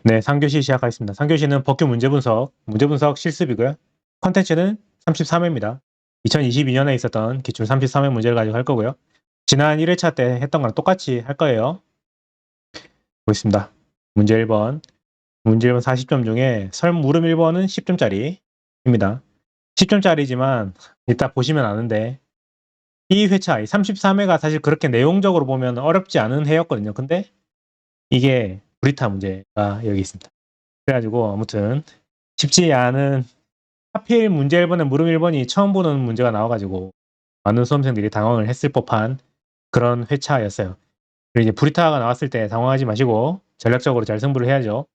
네, 3교시 시작하겠습니다. 3교시는 법규 문제 분석 실습이고요. 컨텐츠는 33회입니다. 2022년에 있었던 기출 33회 문제를 가지고 할 거고요. 지난 1회차 때 했던 거랑 똑같이 할 거예요. 보겠습니다. 문제 1번. 문제 1번 40점 중에 물음 1번은 10점짜리입니다. 10점짜리지만 이따 보시면 아는데 이 회차, 33회가 사실 그렇게 내용적으로 보면 어렵지 않은 해였거든요. 근데 이게 브리타 문제가 여기 있습니다. 그래가지고 아무튼 쉽지 않은, 하필 문제 1번에 물음 1번이 처음 보는 문제가 나와가지고 많은 수험생들이 당황을 했을 법한 그런 회차였어요. 그리고 이제 브리타가 나왔을 때 당황하지 마시고 전략적으로 잘 승부를 해야죠.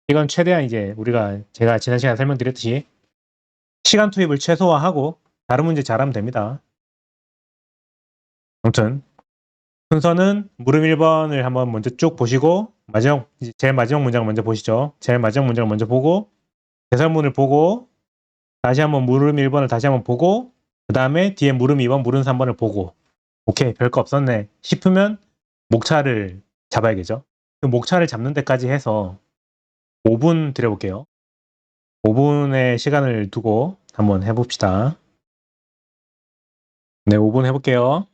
이건 최대한 이제 제가 지난 시간에 설명드렸듯이 시간 투입을 최소화하고 다른 문제 잘하면 됩니다. 아무튼 순서는 물음 1번을 한번 먼저 쭉 보시고 제일 마지막 문장을 먼저 보시죠. 제일 마지막 문장을 먼저 보고 대설문을 보고 다시 한번 물음 1번을 다시 한번 보고 그 다음에 뒤에 물음 2번, 물음 3번을 보고 오케이, 별거 없었네 싶으면 목차를 잡아야겠죠. 그 목차를 잡는 데까지 해서 5분 드려볼게요. 5분의 시간을 두고 한번 해봅시다. 네, 5분 해볼게요.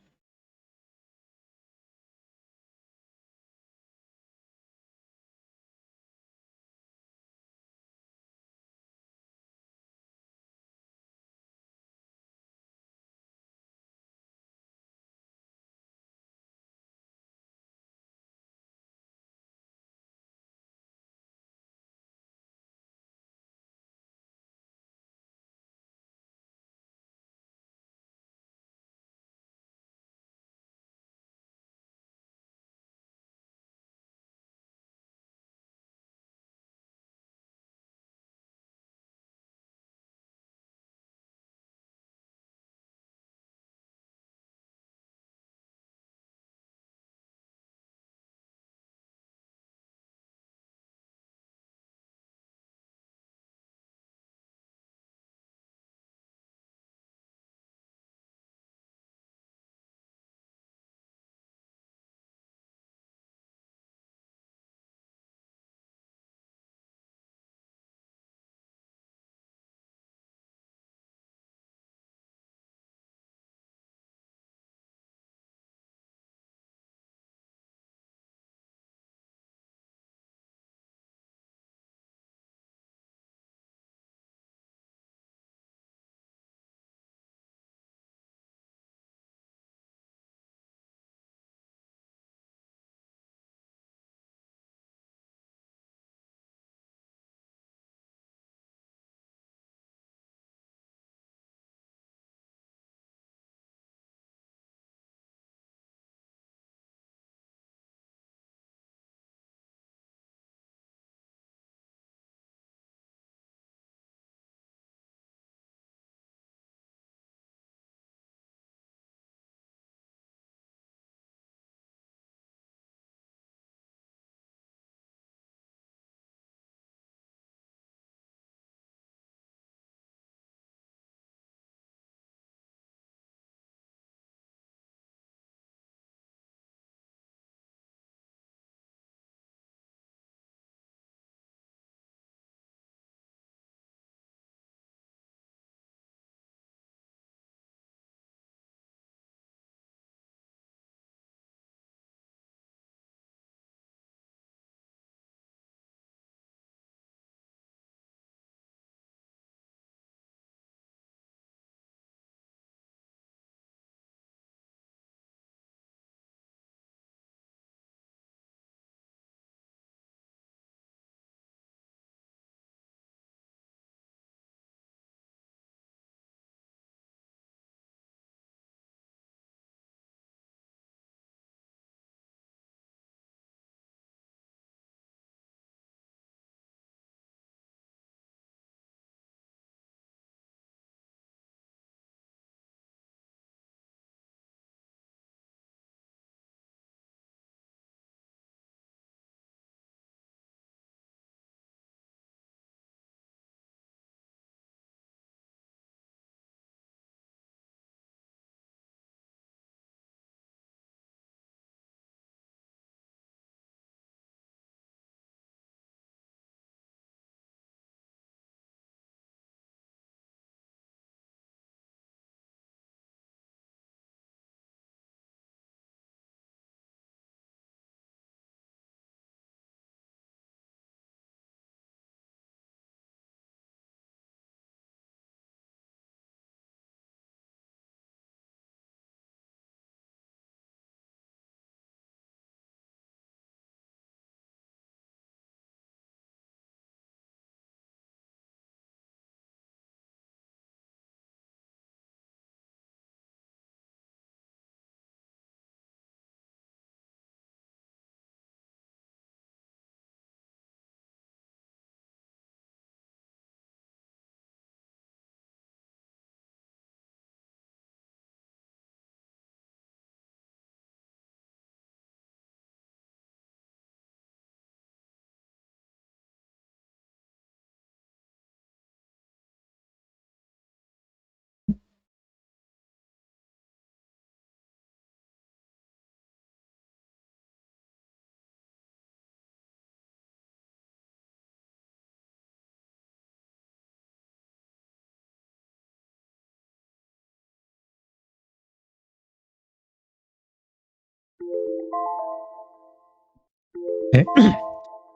네.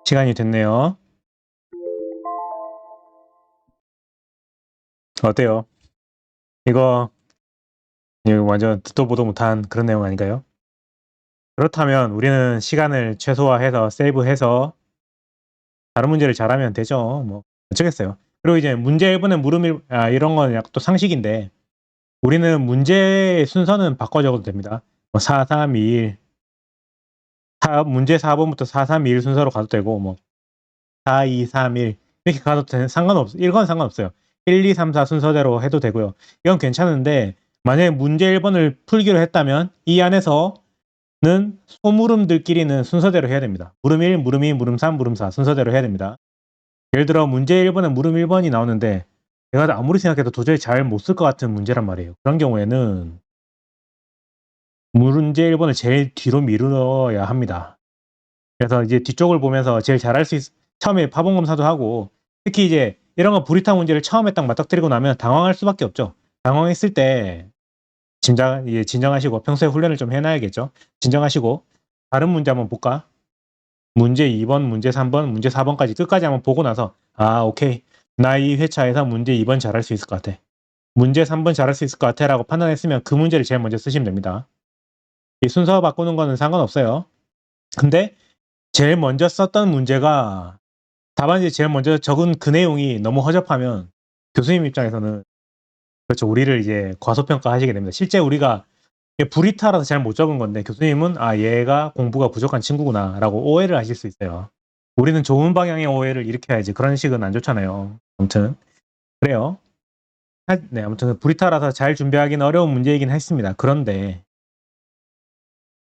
시간이 됐네요. 어때요? 이거 완전 듣도 보도 못한 그런 내용 아닌가요? 그렇다면 우리는 시간을 최소화해서 세이브해서 다른 문제를 잘하면 되죠. 뭐 어쩌겠어요. 그리고 이제 문제 1번에 이런 건 약간 또 상식인데 우리는 문제의 순서는 바꿔 적어도 됩니다. 뭐 4, 3, 2, 1 문제 4번부터 4, 3, 2, 1 순서로 가도 되고 뭐 4, 2, 3, 1 이렇게 가도 상관없어요. 이건 상관없어요. 1, 2, 3, 4 순서대로 해도 되고요. 이건 괜찮은데 만약에 문제 1번을 풀기로 했다면 이 안에서는 소물음들끼리는 순서대로 해야 됩니다. 물음 1, 물음 2, 물음 3, 물음 4 순서대로 해야 됩니다. 예를 들어 문제 1번에 물음 1번이 나오는데 내가 아무리 생각해도 도저히 잘 못 쓸 것 같은 문제란 말이에요. 그런 경우에는 문제 1번을 제일 뒤로 미루어야 합니다. 그래서 이제 뒤쪽을 보면서 제일 잘할 수 처음에 파본 검사도 하고 특히 이제 이런 거 불이타 문제를 처음에 딱 맞닥뜨리고 나면 당황할 수밖에 없죠. 당황했을 때 진정하시고 평소에 훈련을 좀 해놔야겠죠. 진정하시고 다른 문제 한번 볼까? 문제 2번, 문제 3번, 문제 4번까지 끝까지 한번 보고 나서 오케이. 나 이 회차에서 문제 2번 잘할 수 있을 것 같아. 문제 3번 잘할 수 있을 것 같아 라고 판단했으면 그 문제를 제일 먼저 쓰시면 됩니다. 이 순서 바꾸는 거는 상관없어요. 근데 제일 먼저 썼던 문제가 답안지에 제일 먼저 적은 그 내용이 너무 허접하면 교수님 입장에서는 그렇죠. 우리를 이제 과소평가하시게 됩니다. 실제 우리가 불이타라서 잘 못 적은 건데 교수님은 얘가 공부가 부족한 친구구나라고 오해를 하실 수 있어요. 우리는 좋은 방향의 오해를 일으켜야지 그런 식은 안 좋잖아요. 아무튼 그래요. 네, 아무튼 불이타라서 잘 준비하기는 어려운 문제이긴 했습니다. 그런데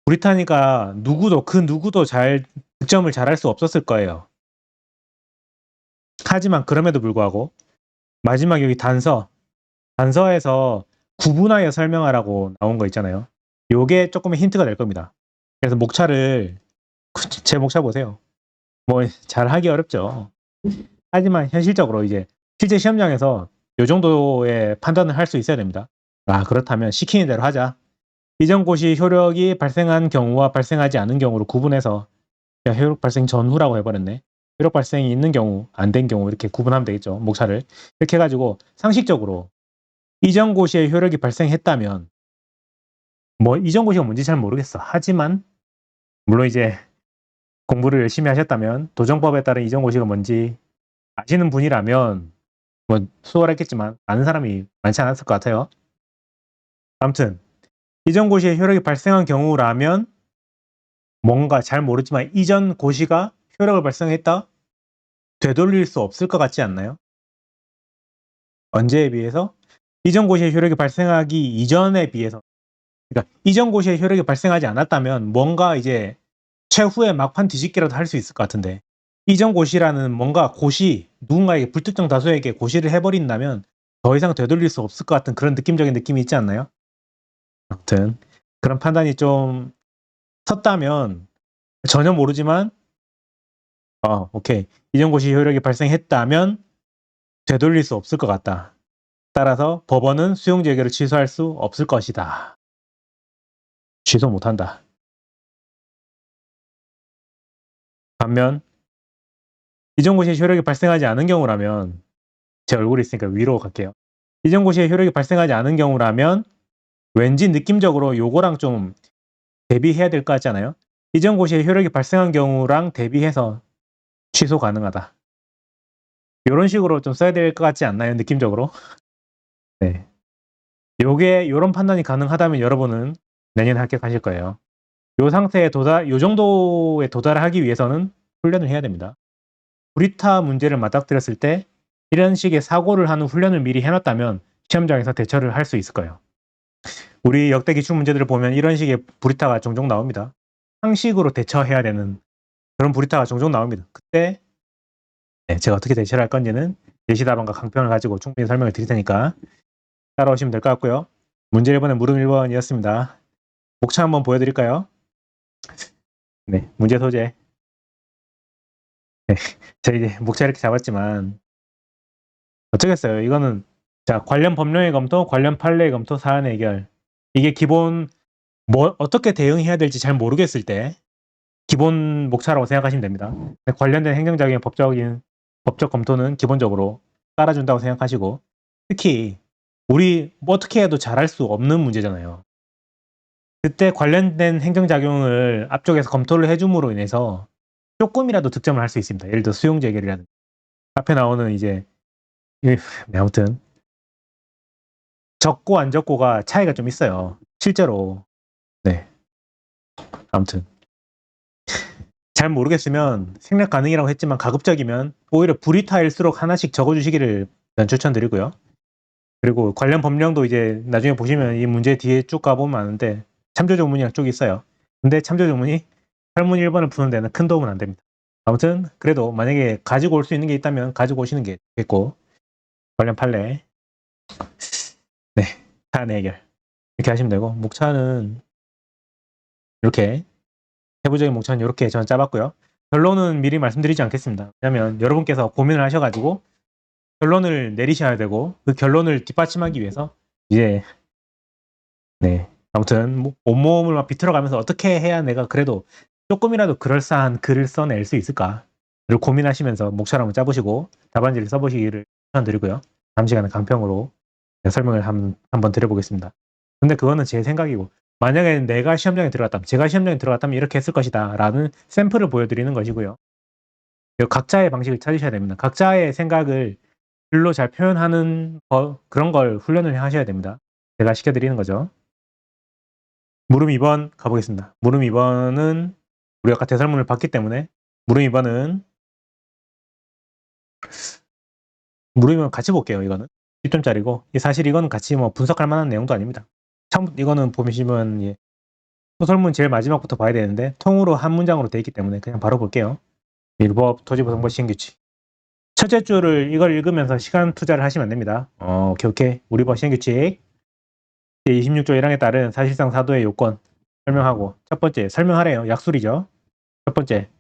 불이타니까 그 누구도 잘 득점을 잘할 수 없었을 거예요. 하지만 그럼에도 불구하고 마지막 여기 단서에서 구분하여 설명하라고 나온 거 있잖아요. 요게 조금의 힌트가 될 겁니다. 그래서 제 목차 보세요. 뭐 잘하기 어렵죠. 하지만 현실적으로 이제 실제 시험장에서 요 정도의 판단을 할 수 있어야 됩니다. 그렇다면 시키는 대로 하자. 이전고시 효력이 발생한 경우와 발생하지 않은 경우로 구분해서 효력 발생 전후라고 해버렸네. 효력 발생이 있는 경우, 안 된 경우 이렇게 구분하면 되겠죠. 목차를. 이렇게 해가지고 상식적으로 이전 고시에 효력이 발생했다면 뭐 이전 고시가 뭔지 잘 모르겠어. 하지만 물론 이제 공부를 열심히 하셨다면 도정법에 따른 이전 고시가 뭔지 아시는 분이라면 뭐 수월했겠지만 아는 사람이 많지 않았을 것 같아요. 아무튼 이전 고시에 효력이 발생한 경우라면 뭔가 잘 모르지만 이전 고시가 효력을 발생했다? 되돌릴 수 없을 것 같지 않나요? 언제에 비해서? 이전 고시의 효력이 발생하기 이전에 비해서. 그러니까 이전 고시의 효력이 발생하지 않았다면 뭔가 이제 최후의 막판 뒤집기라도 할 수 있을 것 같은데 이전 고시라는 뭔가 누군가에게 불특정 다수에게 고시를 해버린다면 더 이상 되돌릴 수 없을 것 같은 그런 느낌적인 느낌이 있지 않나요? 아무튼 그런 판단이 좀 섰다면 전혀 모르지만 오케이. 이전 고시 효력이 발생했다면 되돌릴 수 없을 것 같다. 따라서 법원은 수용 재개를 취소할 수 없을 것이다. 취소 못한다. 반면 이전 고시의 효력이 발생하지 않은 경우라면 제 얼굴이 있으니까 위로 갈게요. 이전 고시의 효력이 발생하지 않은 경우라면 왠지 느낌적으로 요거랑 좀 대비해야 될 것 같잖아요. 이전 고시의 효력이 발생한 경우랑 대비해서 취소 가능하다. 이런 식으로 좀 써야 될 것 같지 않나요? 느낌적으로. 네. 요런 판단이 가능하다면 여러분은 내년에 합격하실 거예요. 요 정도에 도달하기 위해서는 훈련을 해야 됩니다. 불이타 문제를 맞닥뜨렸을 때 이런 식의 사고를 하는 훈련을 미리 해놨다면 시험장에서 대처를 할 수 있을 거예요. 우리 역대 기출 문제들을 보면 이런 식의 불이타가 종종 나옵니다. 상식으로 대처해야 되는 그런 불이타가 종종 나옵니다. 그때 제가 어떻게 대처를 할 건지는 예시답안과 강평을 가지고 충분히 설명을 드릴 테니까 따라오시면 될 것 같고요. 문제 1번은 물음 1번이었습니다. 목차 한번 보여드릴까요? 네, 문제 소재. 네, 제가 이제 목차 이렇게 잡았지만 어쩌겠어요. 이거는 자 관련 법령의 검토, 관련 판례의 검토, 사안의 해결. 이게 기본 뭐 어떻게 대응해야 될지 잘 모르겠을 때 기본 목차라고 생각하시면 됩니다. 관련된 행정적인 법적 검토는 기본적으로 따라준다고 생각하시고, 특히 우리 뭐 어떻게 해도 잘할 수 없는 문제잖아요. 그때 관련된 행정작용을 앞쪽에서 검토를 해줌으로 인해서 조금이라도 득점을 할 수 있습니다. 예를 들어 수용 재결이라든지 앞에 나오는 이제 네, 아무튼 적고 안 적고가 차이가 좀 있어요. 실제로. 네. 아무튼 잘 모르겠으면 생략 가능이라고 했지만 가급적이면 오히려 불이타일수록 하나씩 적어주시기를 추천드리고요. 그리고 관련 법령도 이제 나중에 보시면 이 문제 뒤에 쭉 가보면 아는데 참조조문이랑 쭉 있어요. 근데 참조조문이 설문 1번을 푸는 데는 큰 도움은 안 됩니다. 아무튼 그래도 만약에 가지고 올 수 있는 게 있다면 가지고 오시는 게 좋겠고, 관련 판례 네 사안 해결 이렇게 하시면 되고, 목차는 이렇게 세부적인 목차는 이렇게 저는 짜봤고요. 결론은 미리 말씀드리지 않겠습니다. 왜냐하면 여러분께서 고민을 하셔가지고 결론을 내리셔야 되고, 그 결론을 뒷받침하기 위해서 이제 네 아무튼 온몸을 막 비틀어가면서 어떻게 해야 내가 그래도 조금이라도 그럴싸한 글을 써낼 수 있을까를 고민하시면서 목차를 한번 짜보시고 답안지를 써보시기를 추천드리고요. 다음 시간에 강평으로 설명을 한번 드려보겠습니다. 근데 그거는 제 생각이고, 만약에 내가 시험장에 들어갔다면, 제가 시험장에 들어갔다면 이렇게 했을 것이다 라는 샘플을 보여드리는 것이고요. 각자의 방식을 찾으셔야 됩니다. 각자의 생각을 글로 잘 표현하는 그런 걸 훈련을 하셔야 됩니다. 제가 시켜드리는 거죠. 물음 2번 가보겠습니다. 물음 2번은 우리 아까 대설문을 봤기 때문에 물음 2번은 같이 볼게요. 이거는 10점짜리고 사실 이거는 같이 뭐 분석할 만한 내용도 아닙니다. 처음부터 이거는 보시면 소설문 제일 마지막부터 봐야 되는데 통으로 한 문장으로 되어 있기 때문에 그냥 바로 볼게요. 일법 토지보상법 시행규칙. 첫째 줄을 이걸 읽으면서 시간 투자를 하시면 안 됩니다. 오케이. 우리 법 시행규칙 제26조 1항에 따른 사실상 사도의 요건 설명하고, 첫 번째 설명하래요. 약술이죠. 첫 번째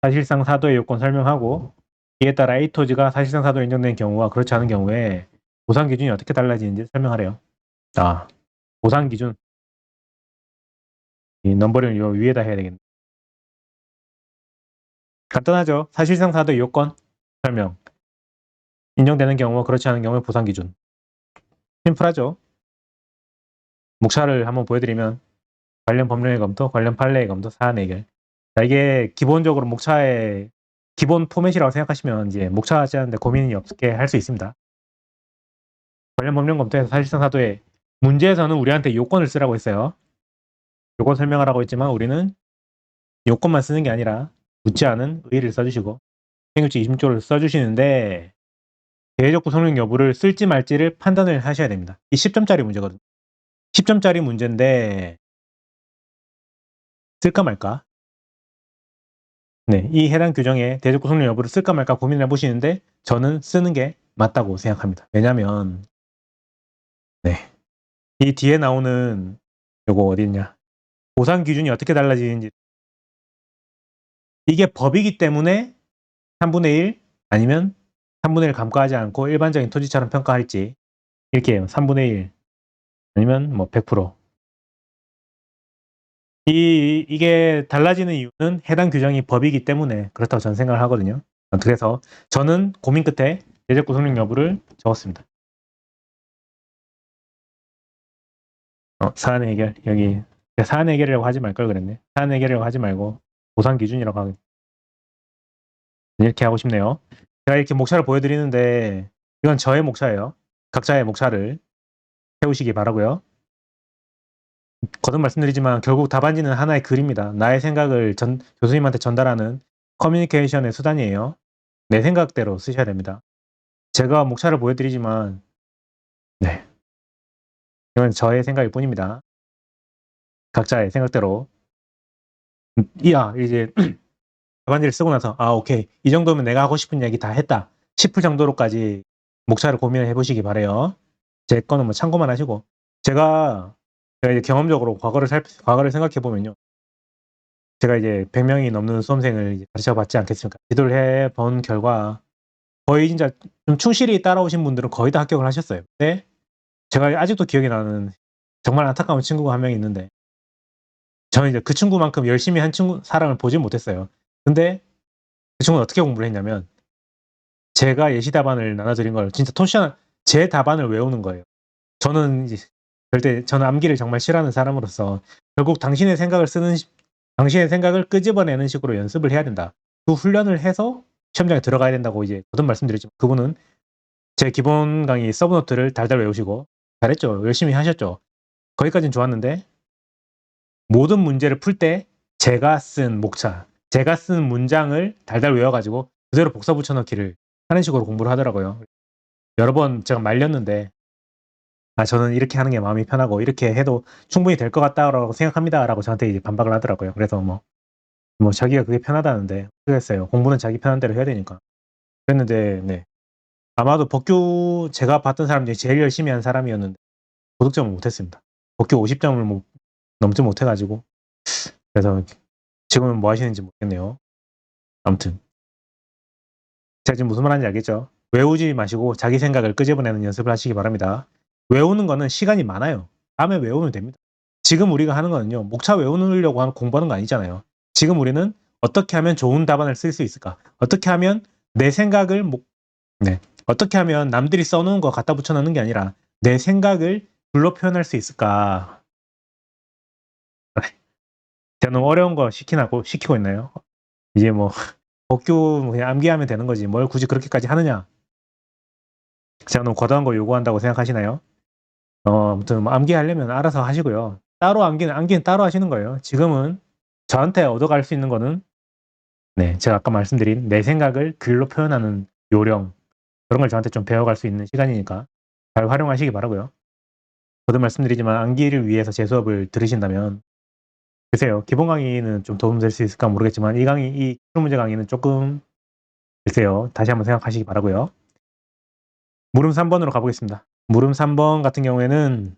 사실상 사도의 요건 설명하고, 이에 따라 A토지가 사실상 사도로 인정된 경우와 그렇지 않은 경우에 보상 기준이 어떻게 달라지는지 설명하래요. 보상 기준 이 넘버링을 요 위에다 해야 되겠네. 간단하죠. 사실상 사도의 요건 설명, 인정되는 경우와 그렇지 않은 경우의 보상 기준. 심플하죠. 목차를 한번 보여드리면 관련 법령의 검토, 관련 판례의 검토, 사안 해결. 자, 이게 기본적으로 목차의 기본 포맷이라고 생각하시면 이제 목차 짜는데 고민이 없게 할 수 있습니다. 관련 법령 검토에서 사실상 사도의 문제에서는 우리한테 요건을 쓰라고 했어요. 요건 설명하라고 했지만 우리는 요건만 쓰는 게 아니라 묻지 않은 의의를 써주시고 행위규칙 26조를 써주시는데 대외적 구성력 여부를 쓸지 말지를 판단을 하셔야 됩니다. 이 10점짜리 문제거든요. 10점짜리 문제인데 쓸까 말까? 네, 이 해당 규정에 대외적 구성력 여부를 쓸까 말까 고민을 해보시는데 저는 쓰는 게 맞다고 생각합니다. 왜냐하면 이 뒤에 나오는 요거 어디 있냐? 보상 기준이 어떻게 달라지는지, 이게 법이기 때문에 3분의 1 아니면 3분의 1 감가하지 않고 일반적인 토지처럼 평가할지 이렇게 해요. 3분의 1 아니면 뭐 100%. 이게 달라지는 이유는 해당 규정이 법이기 때문에 그렇다고 저는 생각을 하거든요. 그래서 저는 고민 끝에 대적 구성력 여부를 적었습니다. 사안 해결 여기 사안 해결이라고 하지 말 걸 그랬네. 사안 해결이라고 하지 말고 보상 기준이라고 하겠. 이렇게 하고 싶네요. 제가 이렇게 목차를 보여드리는데 이건 저의 목차예요. 각자의 목차를 세우시기 바라고요. 거듭 말씀드리지만 결국 답안지는 하나의 글입니다. 나의 생각을 교수님한테 전달하는 커뮤니케이션의 수단이에요. 내 생각대로 쓰셔야 됩니다. 제가 목차를 보여드리지만 네, 이건 저의 생각일 뿐입니다. 각자의 생각대로 이제 답안지를 쓰고 나서 오케이, 이 정도면 내가 하고 싶은 얘기 다 했다 싶을 정도로까지 목차를 고민을 해보시기 바래요. 제 거는 뭐 참고만 하시고, 제가 이제 경험적으로 과거를 생각해 보면요, 제가 이제 100명이 넘는 수험생을 이제 가르쳐 봤지 않겠습니까? 지도를 해본 결과 거의 진짜 좀 충실히 따라오신 분들은 거의 다 합격을 하셨어요. 근데 제가 아직도 기억이 나는 정말 안타까운 친구가 한 명 있는데 저는 이제 그 친구만큼 열심히 한 사람을 보진 못했어요. 근데 그 친구는 어떻게 공부를 했냐면 제가 예시 답안을 나눠 드린 걸 진짜 토션 제 답안을 외우는 거예요. 저는 이제 저는 암기를 정말 싫어하는 사람으로서 결국 당신의 생각을 끄집어내는 식으로 연습을 해야 된다. 그 훈련을 해서 시험장에 들어가야 된다고 이제 거듭 말씀드렸지만 그분은 제 기본 강의 서브노트를 달달 외우시고 잘했죠. 열심히 하셨죠. 거기까진 좋았는데 모든 문제를 풀 때 제가 쓴 문장을 달달 외워 가지고 그대로 복사 붙여 넣기를 하는 식으로 공부를 하더라고요. 여러 번 제가 말렸는데 저는 이렇게 하는 게 마음이 편하고 이렇게 해도 충분히 될 것 같다라고 생각합니다라고 저한테 이제 반박을 하더라고요. 그래서 뭐 자기가 그게 편하다는데 어떡겠어요. 공부는 자기 편한 대로 해야 되니까. 그랬는데 네. 아마도 법규 제가 봤던 사람 중에 제일 열심히 한 사람이었는데 고득점을 못 했습니다. 법규 50 점을 넘지 못해 가지고 그래서 지금은 뭐 하시는지 모르겠네요. 아무튼 제가 지금 무슨 말 하는지 알겠죠? 외우지 마시고 자기 생각을 끄집어내는 연습을 하시기 바랍니다. 외우는 거는 시간이 많아요. 다음에 외우면 됩니다. 지금 우리가 하는 거는요. 목차 외우려고 공부하는 거 아니잖아요. 지금 우리는 어떻게 하면 좋은 답안을 쓸 수 있을까? 어떻게 하면 내 생각을 네. 어떻게 하면 남들이 써 놓은 거 갖다 붙여 넣는 게 아니라 내 생각을 글로 표현할 수 있을까? 제가 너무 어려운 거 시키고 있나요? 이제 뭐 법규 그냥 암기하면 되는 거지 뭘 굳이 그렇게까지 하느냐? 제가 너무 과도한 거 요구한다고 생각하시나요? 아무튼 뭐 암기하려면 알아서 하시고요. 따로 암기는 따로 하시는 거예요. 지금은 저한테 얻어갈 수 있는 거는 네, 제가 아까 말씀드린 내 생각을 글로 표현하는 요령 그런 걸 저한테 좀 배워갈 수 있는 시간이니까 잘 활용하시기 바라고요. 거듭 말씀드리지만 암기를 위해서 제 수업을 들으신다면 글쎄요. 기본 강의는 좀 도움될 수 있을까 모르겠지만 이 기출 문제 강의는 조금 글쎄요. 다시 한번 생각하시기 바라고요. 물음 3 번으로 가보겠습니다. 물음 3번 같은 경우에는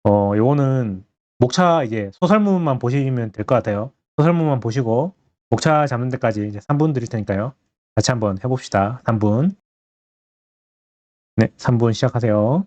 요거는 목차 이제 소설문만 보시면 될 것 같아요. 소설문만 보시고 목차 잡는 데까지 이제 3분 드릴 테니까요. 같이 한번 해 봅시다. 3 분. 네, 3분 시작하세요.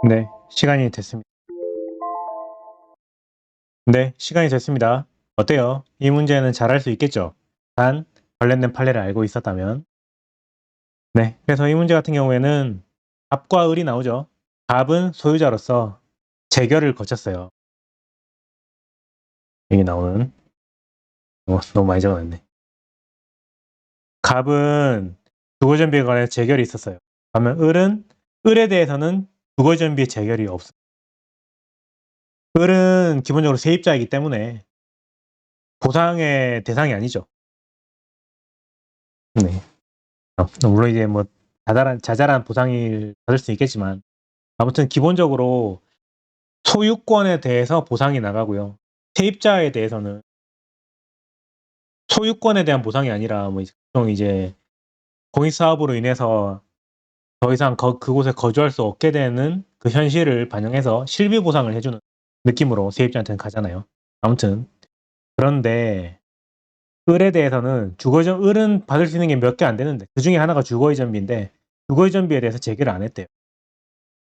네, 시간이 됐습니다. 네, 시간이 됐습니다. 어때요? 이 문제는 잘할 수 있겠죠? 단, 관련된 판례를 알고 있었다면. 네, 그래서 이 문제 같은 경우에는 갑과 을이 나오죠. 갑은 소유자로서 재결을 거쳤어요. 여기 나오는 너무 많이 적어놨네. 갑은 주거전비에 관해 재결이 있었어요. 그러면 을에 대해서는 주거전비의 재결이 없어요. 을은 기본적으로 세입자이기 때문에 보상의 대상이 아니죠. 네. 물론 이제 뭐 자잘한 보상을 받을 수 있겠지만 아무튼 기본적으로 소유권에 대해서 보상이 나가고요. 세입자에 대해서는 소유권에 대한 보상이 아니라 뭐 보통 이제 공익 사업으로 인해서 더 이상 그곳에 거주할 수 없게 되는 그 현실을 반영해서 실비 보상을 해주는 느낌으로 세입자한테는 가잖아요. 아무튼 그런데 을에 대해서는 을은 받을 수 있는 게 몇 개 안 되는데 그 중에 하나가 주거이전비인데 주거이전비에 대해서 재결을 안 했대요.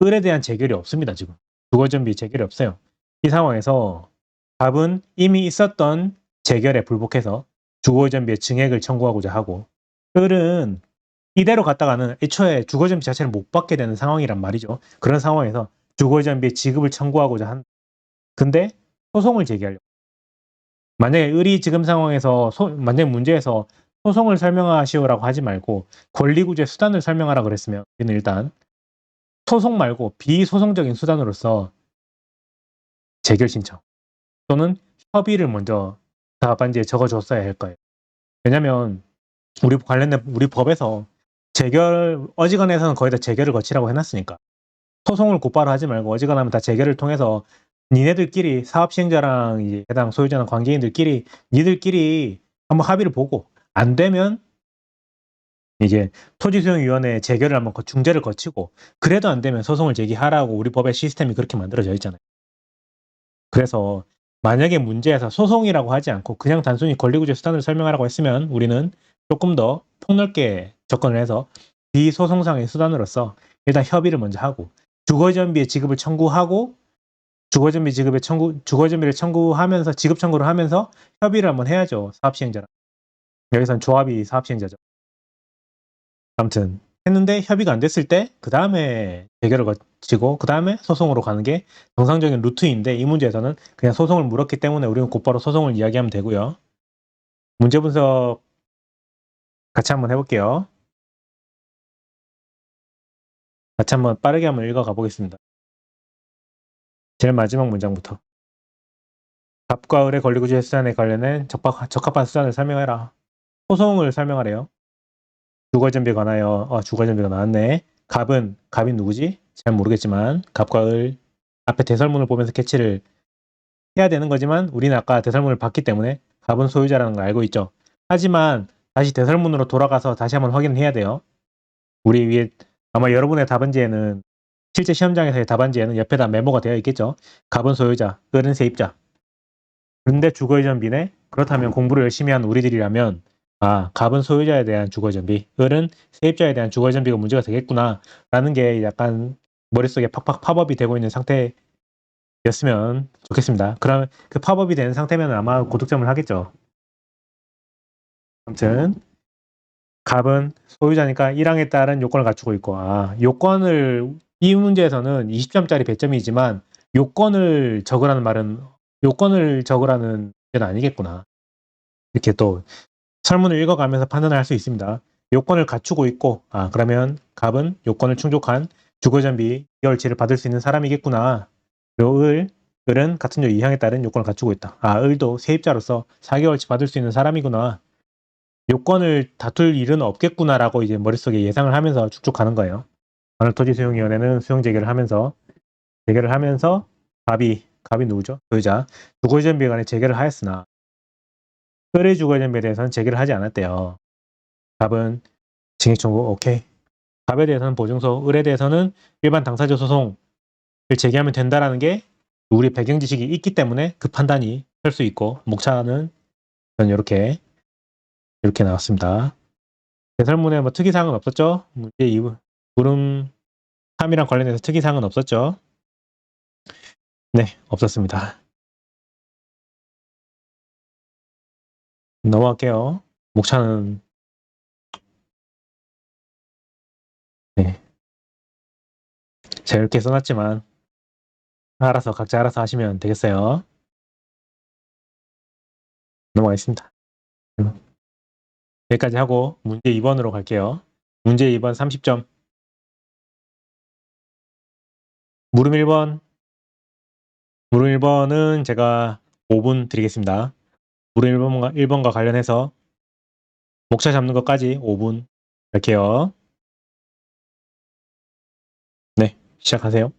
을에 대한 재결이 없습니다. 지금 주거이전비 재결이 없어요. 이 상황에서 갑은 이미 있었던 재결에 불복해서 주거이전비의 증액을 청구하고자 하고 을은 이대로 갔다가는 애초에 주거이전비 자체를 못 받게 되는 상황이란 말이죠. 그런 상황에서 주거이전비의 지급을 청구하고자 한 근데 소송을 제기하려고 만약에 을이 지금 상황에서 만약에 문제에서 소송을 설명하시오라고 하지 말고 권리구제 수단을 설명하라 그랬으면 우리는 일단 소송 말고 비소송적인 수단으로서 재결 신청 또는 협의를 먼저 답안지에 적어줬어야 할 거예요. 왜냐면 우리 법에서 어지간해서는 거의 다 재결을 거치라고 해놨으니까 소송을 곧바로 하지 말고 어지간하면 다 재결을 통해서 니네들끼리 사업 시행자랑 이제 해당 소유자나 관계인들끼리 니들끼리 한번 합의를 보고 안 되면 이제 토지수용위원회 재결을 한번 중재를 거치고 그래도 안 되면 소송을 제기하라고 우리 법의 시스템이 그렇게 만들어져 있잖아요. 그래서 만약에 문제에서 소송이라고 하지 않고 그냥 단순히 권리구제 수단을 설명하라고 했으면 우리는 조금 더 폭넓게 접근을 해서 비소송상의 수단으로서 일단 협의를 먼저 하고 주거전비의 지급을 청구하고 주거전비를 청구하면서 지급 청구를 하면서 협의를 한번 해야죠. 사업시행자랑. 여기선 조합이 사업시행자죠. 아무튼 했는데 협의가 안 됐을 때 그 다음에 재결을 거치고 그 다음에 소송으로 가는 게 정상적인 루트인데 이 문제에서는 그냥 소송을 물었기 때문에 우리는 곧바로 소송을 이야기하면 되고요. 문제 분석 같이 한번 해볼게요. 같이 한번 빠르게 한번 읽어가 보겠습니다. 제일 마지막 문장부터. 갑과 을의 권리구제 수단에 관련된 적합한 수단을 설명해라. 소송을 설명하래요. 주거전비에 관하여 주거전비가 나왔네. 갑이 누구지? 잘 모르겠지만 갑과 을 앞에 대설문을 보면서 캐치를 해야 되는 거지만 우리는 아까 대설문을 봤기 때문에 갑은 소유자라는 걸 알고 있죠. 하지만 다시 대설문으로 돌아가서 다시 한번 확인을 해야 돼요. 우리 위에 아마 여러분의 답안지에는 실제 시험장에서의 답안지에는 옆에다 메모가 되어 있겠죠. 갑은 소유자, 을은 세입자. 근데 주거이전비네? 그렇다면 공부를 열심히 한 우리들이라면 갑은 소유자에 대한 주거이전비, 을은 세입자에 대한 주거이전비가 문제가 되겠구나 라는 게 약간 머릿속에 팍팍 팝업이 되고 있는 상태였으면 좋겠습니다. 그러면 그 팝업이 된 상태면 아마 고득점을 하겠죠. 아무튼 갑은 소유자니까 1항에 따른 요건을 갖추고 있고 이 문제에서는 20점짜리 배점이지만 요건을 적으라는 게 아니겠구나. 이렇게 또 설문을 읽어가면서 판단을 할 수 있습니다. 요건을 갖추고 있고 그러면 갑은 요건을 충족한 주거전비 2개월치를 받을 수 있는 사람이겠구나. 그리고 을은 같은 조 2항에 따른 요건을 갖추고 있다. 을도 세입자로서 4개월치 받을 수 있는 사람이구나. 요건을 다툴 일은 없겠구나라고 이제 머릿속에 예상을 하면서 쭉쭉 가는 거예요. 관할토지수용위원회는 수용 재개를 하면서 갑이 누구죠? 소유자 주거전비에 관해 재개를 하였으나 을의 주거전비에 대해서는 재개를 하지 않았대요. 갑은 징역 청구 오케이. 갑에 대해서는 보증서, 을에 대해서는 일반 당사자 소송을 제기하면 된다라는 게 우리 배경 지식이 있기 때문에 그 판단이 할 수 있고 목차는 이렇게 나왔습니다. 대설문에 뭐 특이사항은 없었죠? 문제 2분 물음 3이랑 관련해서 특이사항은 없었죠? 네, 없었습니다. 넘어갈게요. 목차는 네, 제가 이렇게 써놨지만 각자 알아서 하시면 되겠어요. 넘어가겠습니다. 여기까지 하고 문제 2번으로 갈게요. 문제 2번 30점. 물음 1번. 물음 1번은 제가 5분 드리겠습니다. 물음 1번과 관련해서 목차 잡는 것까지 5분 할게요. 네, 시작하세요.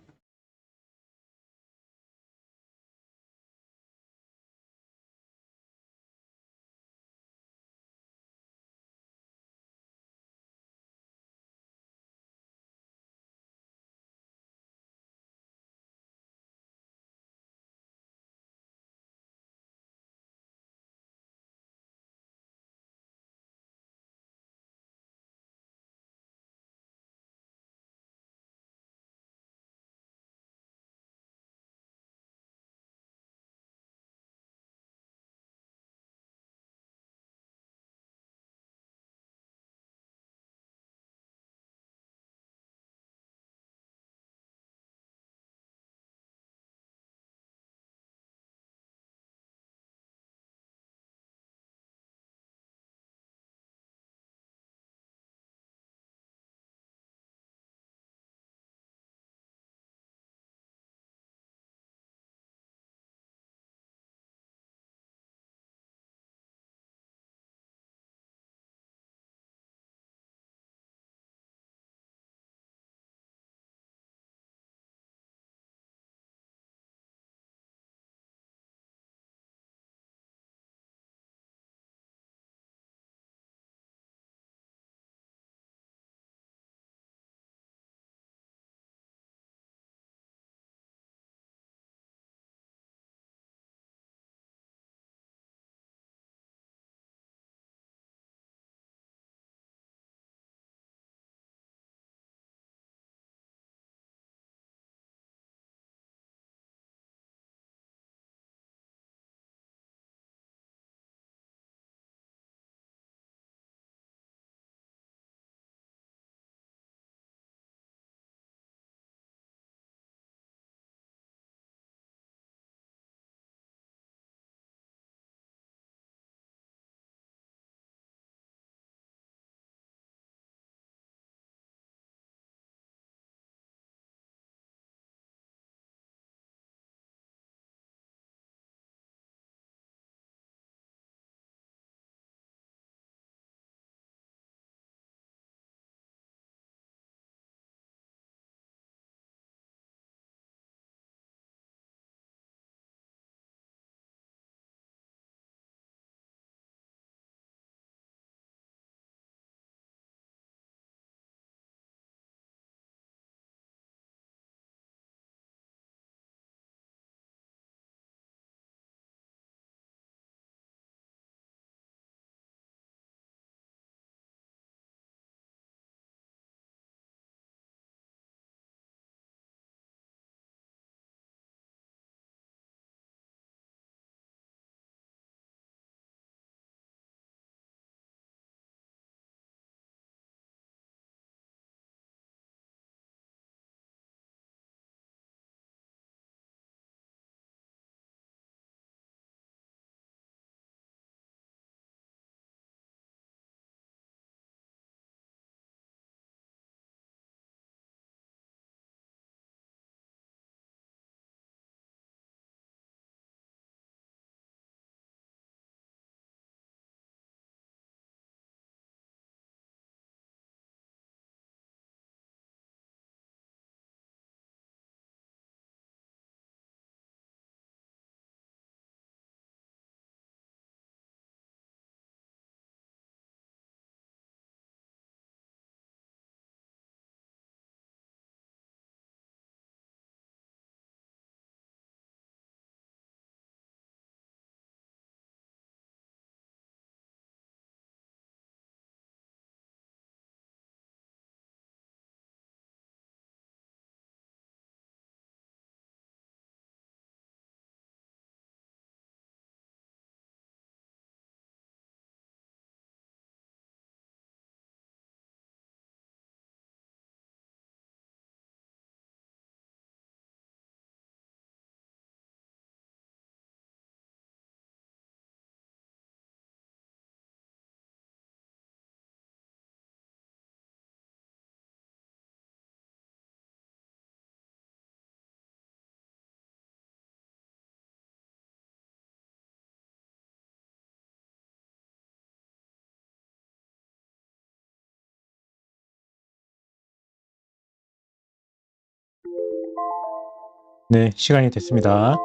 네, 시간이 됐습니다.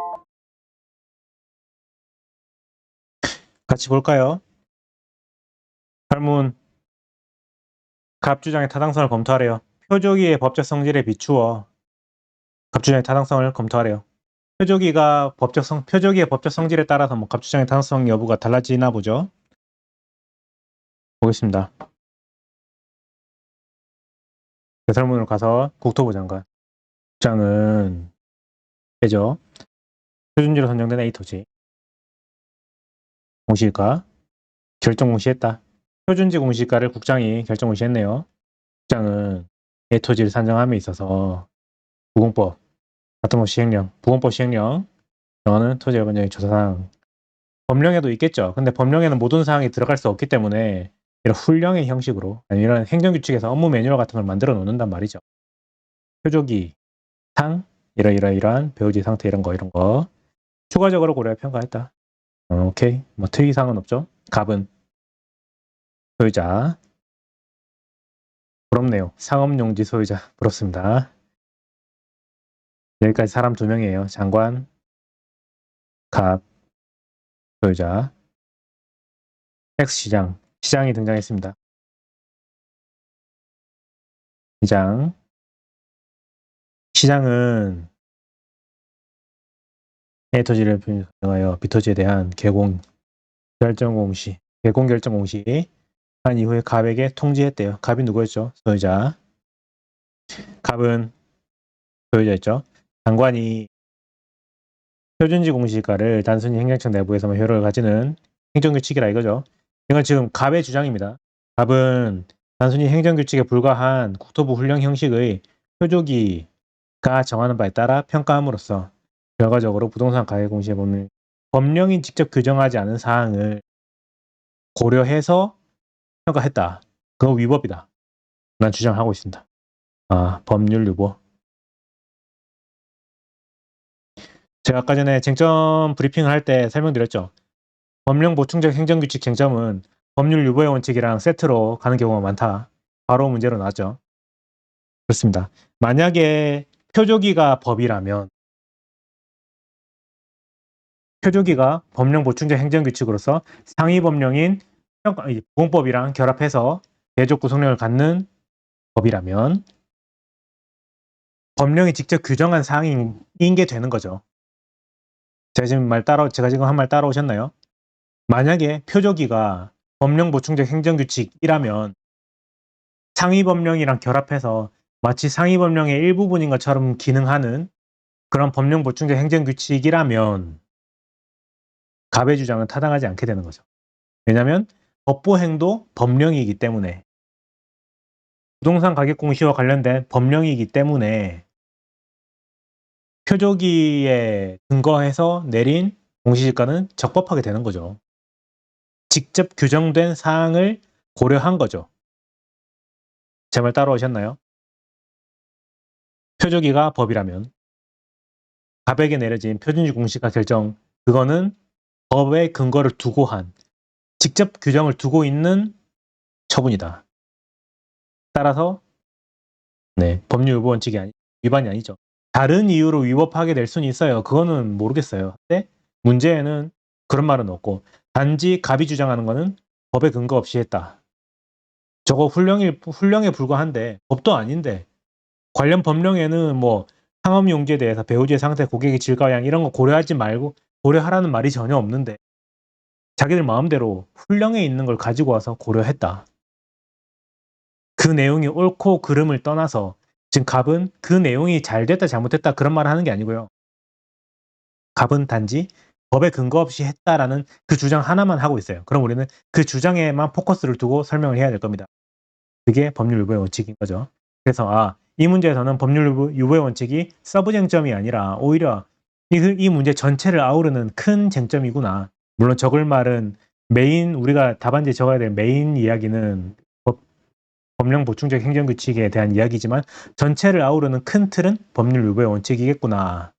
같이 볼까요? 설문. 갑주장의 타당성을 검토하래요. 표조기의 법적 성질에 비추어 갑주장의 타당성을 검토하래요. 표조기의 법적 성질에 따라서 뭐 갑주장의 타당성 여부가 달라지나 보죠. 보겠습니다. 대설문으로 가서 국토부 장관. 국장은 빼죠. 표준지로 선정된 A토지. 공시지가 결정 공시했다. 표준지 공시지가를 국장이 결정 공시했네요. 국장은 A토지를 산정함에 있어서 부공법, 가통법 시행령, 부공법 시행령, 정하는 토지여건정의 조사사항. 법령에도 있겠죠. 근데 법령에는 모든 사항이 들어갈 수 없기 때문에 이런 훈령의 형식으로 아니면 이런 행정규칙에서 업무 매뉴얼 같은 걸 만들어 놓는단 말이죠. 표조기, 상, 이러이러한 배우지 상태 이런 거 추가적으로 고려해 평가했다. 오케이. 뭐 특이사항은 없죠. 갑은 소유자. 부럽네요. 상업용지 소유자. 부럽습니다. 여기까지 사람 2명이에요. 장관, 갑, 소유자. X시장. 시장이 등장했습니다. 시장은 A토지를 변경하여 B토지에 대한 개공 결정 공시 한 이후에 갑에게 통지했대요. 갑이 누구였죠? 소유자. 갑은 소유자였죠. 장관이 표준지 공시가를 단순히 행정청 내부에서만 효력을 가지는 행정규칙이라 이거죠. 이건 지금 갑의 주장입니다. 갑은 단순히 행정규칙에 불과한 국토부 훈령 형식의 표조기가 정하는 바에 따라 평가함으로써 결과적으로 부동산 가액 공시에 보면 법령이 직접 규정하지 않은 사항을 고려해서 평가했다. 그거 위법이다. 난 주장하고 있습니다. 법률 유보. 제가 아까 전에 쟁점 브리핑을 할 때 설명드렸죠. 법령 보충적 행정규칙 쟁점은 법률 유보의 원칙이랑 세트로 가는 경우가 많다. 바로 문제로 나왔죠. 그렇습니다. 만약에 표조기가 법이라면 표조기가 법령 보충적 행정규칙으로서 상위 법령인 부공법이랑 결합해서 대조 구성력을 갖는 법이라면 법령이 직접 규정한 사항인 게 되는 거죠. 제가 지금 한 말 따라오셨나요? 만약에 표조기가 법령 보충적 행정규칙이라면 상위 법령이랑 결합해서 마치 상위 법령의 일부분인 것처럼 기능하는 그런 법령 보충적 행정규칙이라면 갑의 주장은 타당하지 않게 되는 거죠. 왜냐하면 법보행도 법령이기 때문에 부동산 가격 공시와 관련된 법령이기 때문에 표조기에 근거해서 내린 공시지가는 적법하게 되는 거죠. 직접 규정된 사항을 고려한 거죠. 제 말 따라오셨나요? 표조기가 법이라면 갑에게 내려진 표준지 공시가 결정, 그거는 법의 근거를 두고 한, 직접 규정을 두고 있는 처분이다. 따라서 법률 위반 원칙이 위반이 아니죠. 다른 이유로 위법하게 될 수는 있어요. 그거는 모르겠어요. 근데 문제에는 그런 말은 없고 단지 갑이 주장하는 거는 법에 근거 없이 했다. 저거 훈령에 불과한데 법도 아닌데 관련 법령에는 뭐 상업용지에 대해서 배우지의 상태, 고객의 질과 양 이런 거 고려하지 말고 고려하라는 말이 전혀 없는데 자기들 마음대로 훈령에 있는 걸 가지고 와서 고려했다. 그 내용이 옳고 그름을 떠나서 지금 갑은 그 내용이 잘 됐다 잘못됐다 그런 말을 하는 게 아니고요. 갑은 단지 법에 근거 없이 했다라는 그 주장 하나만 하고 있어요. 그럼 우리는 그 주장에만 포커스를 두고 설명을 해야 될 겁니다. 그게 법률 유보의 원칙인 거죠. 그래서 이 문제에서는 법률 유보의 원칙이 서브 쟁점이 아니라 오히려 이 문제 전체를 아우르는 큰 쟁점이구나. 물론 적을 말은 우리가 답안지에 적어야 될 메인 이야기는 법령 보충적 행정규칙에 대한 이야기지만 전체를 아우르는 큰 틀은 법률 유보의 원칙이겠구나.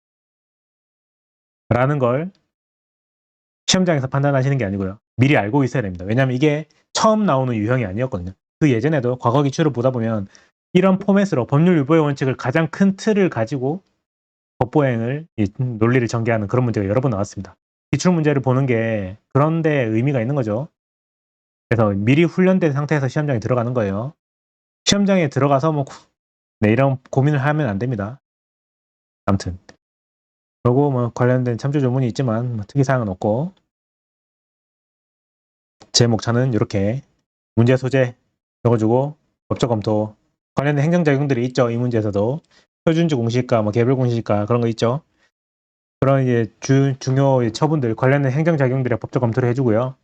라는 걸 시험장에서 판단하시는 게 아니고요. 미리 알고 있어야 됩니다. 왜냐하면 이게 처음 나오는 유형이 아니었거든요. 그 예전에도 과거 기출을 보다 보면 이런 포맷으로 법률 유보의 원칙을 가장 큰 틀을 가지고 법보행을 논리를 전개하는 그런 문제가 여러 번 나왔습니다. 기출문제를 보는 게 그런 데 의미가 있는 거죠. 그래서 미리 훈련된 상태에서 시험장에 들어가는 거예요. 시험장에 들어가서 이런 고민을 하면 안 됩니다. 아무튼 그리고 관련된 참조 조문이 있지만 특이사항은 없고, 제 목차는 이렇게 문제 소재 적어주고 법적 검토, 관련된 행정작용들이 있죠. 이 문제에서도 표준주 공시가, 개별 공시가 그런 거 있죠. 그런 이제 중요 처분들, 관련된 행정작용들의 법적 검토를 해주고요.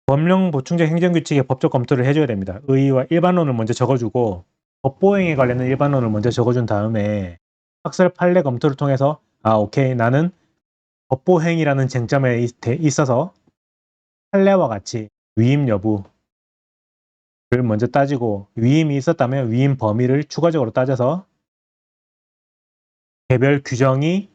법령 보충적 행정규칙의 법적 검토를 해줘야 됩니다. 의의와 일반론을 먼저 적어주고 법보행에 관련된 일반론을 먼저 적어준 다음에 학설 판례 검토를 통해서 오케이, 나는 법보행이라는 쟁점에 있어서 판례와 같이 위임 여부를 먼저 따지고, 위임이 있었다면 위임 범위를 추가적으로 따져서 개별 규정이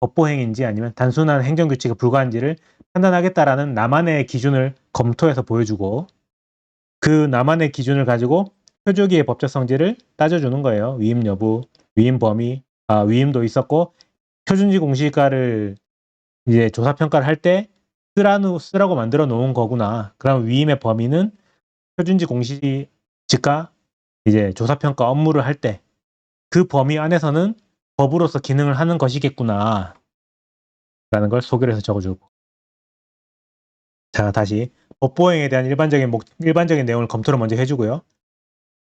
법보행인지 아니면 단순한 행정규칙에 불과한지를 판단하겠다라는 나만의 기준을 검토해서 보여주고, 그 나만의 기준을 가지고 표주기의 법적 성질을 따져주는 거예요. 위임 여부, 위임 범위, 위임도 있었고 표준지 공시가를 이제 조사평가를 할 때 쓰라고 만들어 놓은 거구나. 그럼 위임의 범위는 표준지 공시가 이제 조사평가 업무를 할 때 그 범위 안에서는 법으로서 기능을 하는 것이겠구나 라는 걸 소개를 해서 적어주고, 자, 다시 법보행에 대한 일반적인 내용을 검토를 먼저 해주고요.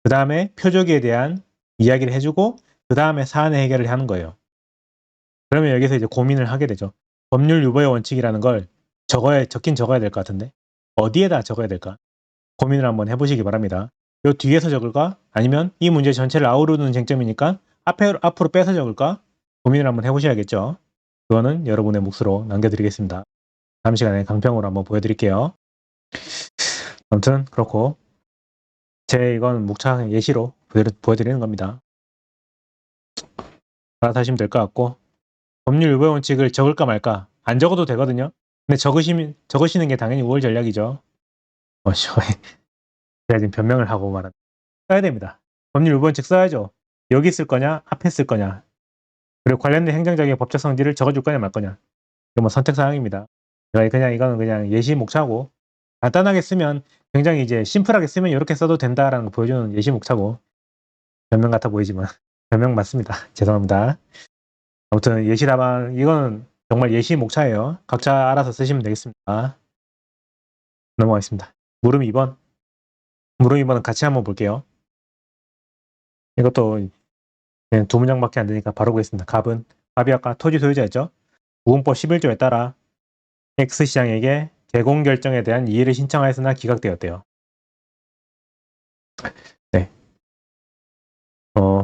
그 다음에 표적에 대한 이야기를 해주고 그 다음에 사안의 해결을 하는 거예요. 그러면 여기서 이제 고민을 하게 되죠. 법률 유보의 원칙이라는 걸 적긴 적어야 될 것 같은데 어디에다 적어야 될까? 고민을 한번 해보시기 바랍니다. 요 뒤에서 적을까? 아니면 이 문제 전체를 아우르는 쟁점이니까 앞으로 빼서 적을까? 고민을 한번 해보셔야겠죠. 그거는 여러분의 몫으로 남겨드리겠습니다. 다음 시간에 강평으로 한번 보여드릴게요. 아무튼 그렇고, 이건 묵차 예시로 보여드리는 겁니다. 알아서 하시면 될 것 같고, 법률 유보의 원칙을 적을까 말까? 안 적어도 되거든요. 근데 적으시는 게 당연히 우월 전략이죠. 제가 지금 변명을 하고 말한. 써야 됩니다. 법률 유보 원칙 써야죠. 여기 쓸 거냐, 앞에 쓸 거냐. 그리고 관련된 행정적인 법적 성질을 적어줄 거냐 말 거냐. 이거 선택 사항입니다. 이거는 그냥 예시 목차고, 간단하게 쓰면, 굉장히 이제 심플하게 쓰면 이렇게 써도 된다라는 거 보여주는 예시 목차고, 변명 같아 보이지만 변명 맞습니다. 죄송합니다. 아무튼 예시 답안, 이거는 정말 예시 목차예요. 각자 알아서 쓰시면 되겠습니다. 넘어가겠습니다. 물음 2번. 물음 2번은 같이 한번 볼게요. 이것도 그냥 두 문장밖에 안 되니까 바로 보겠습니다. 갑이 아까 토지 소유자였죠. 우분법 11조에 따라 X시장에게 개공 결정에 대한 이의를 신청하였으나 기각되었대요. 네.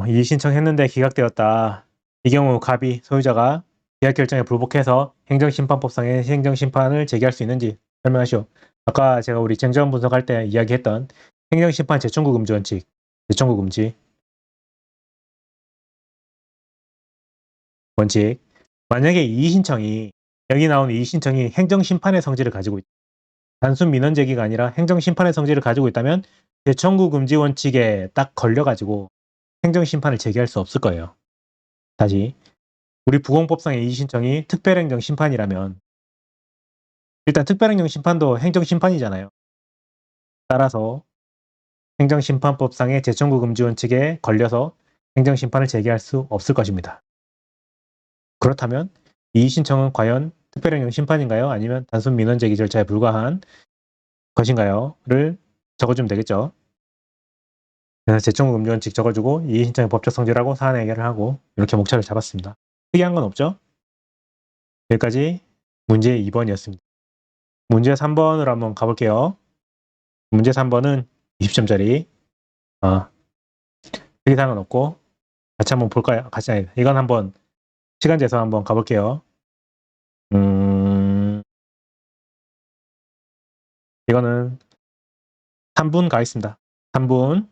이의 신청했는데 기각되었다. 이 경우 갑이 소유자가 계약 결정에 불복해서 행정심판법상의 행정심판을 제기할 수 있는지 설명하시오. 아까 제가 우리 쟁점 분석할 때 이야기했던 행정심판 재청구 금지 원칙, 재청구 금지 원칙. 만약에 이의 신청이, 여기 나오는 이의 신청이 행정심판의 성질을 가지고 있다. 단순 민원 제기가 아니라 행정심판의 성질을 가지고 있다면 재청구 금지 원칙에 딱 걸려가지고 행정심판을 제기할 수 없을 거예요. 다시, 우리 부공법상의 이의 신청이 특별행정심판이라면 일단 특별행정심판도 행정심판이잖아요. 따라서 행정심판법상의 재청구 금지 원칙에 걸려서 행정심판을 제기할 수 없을 것입니다. 그렇다면 이의 신청은 과연 특별행정심판인가요? 아니면 단순 민원 제기 절차에 불과한 것인가요? 를 적어주면 되겠죠. 그래서 재청구 금지 원칙 적어주고 이의 신청의 법적 성질하고 사안 해결을 하고 이렇게 목차를 잡았습니다. 특이한 건 없죠? 여기까지 문제 2번이었습니다. 문제 3번으로 한번 가볼게요. 문제 3번은 20점짜리. 특이사항은 없고 같이 한번 볼까요? 이건 한번 시간 재서 한번 가볼게요. 이거는 3분 가겠습니다. 3분.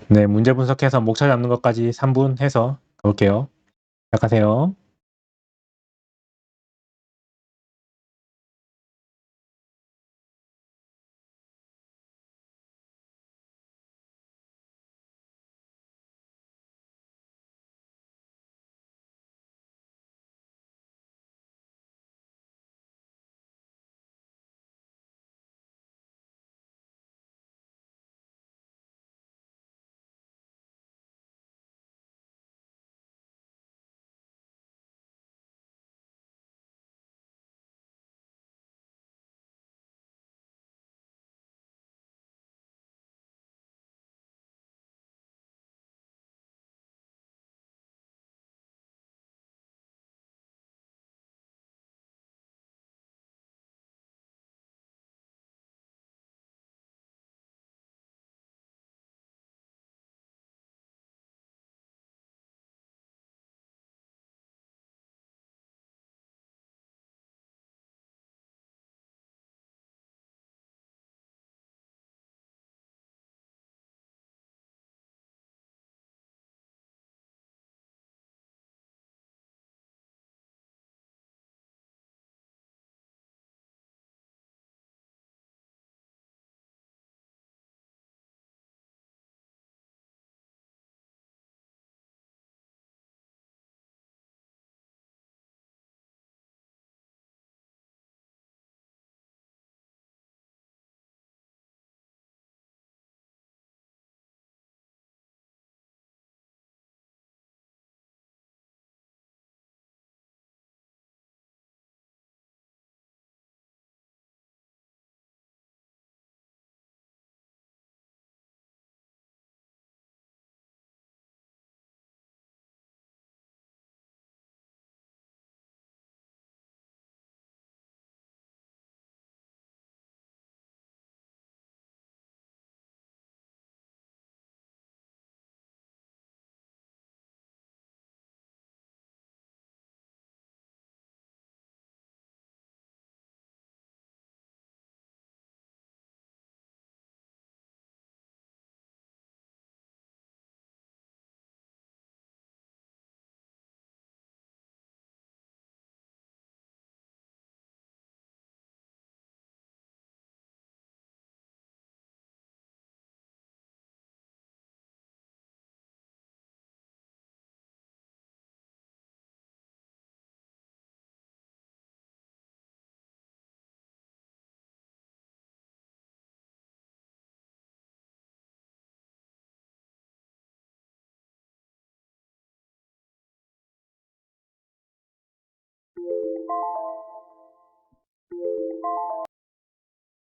네, 문제 분석해서 목차 잡는 것까지 3분 해서 가볼게요. 시작하세요.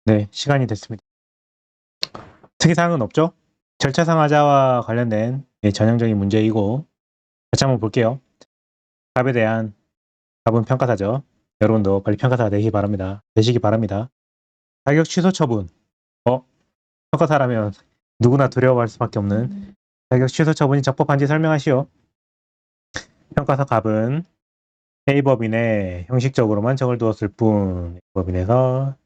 네, 시간이 됐습니다. 특이사항은 없죠? 절차상 하자와 관련된 전형적인 문제이고, 같이 한번 볼게요. 답에 대한 답은 평가사죠. 여러분도 빨리 평가사가 되시기 바랍니다. 자격 취소 처분. 평가사라면 누구나 두려워할 수밖에 없는 자격 취소 처분이 적법한지 설명하시오. 평가사 갑은 A법인에 형식적으로만 정을 두었을 뿐, A법인에서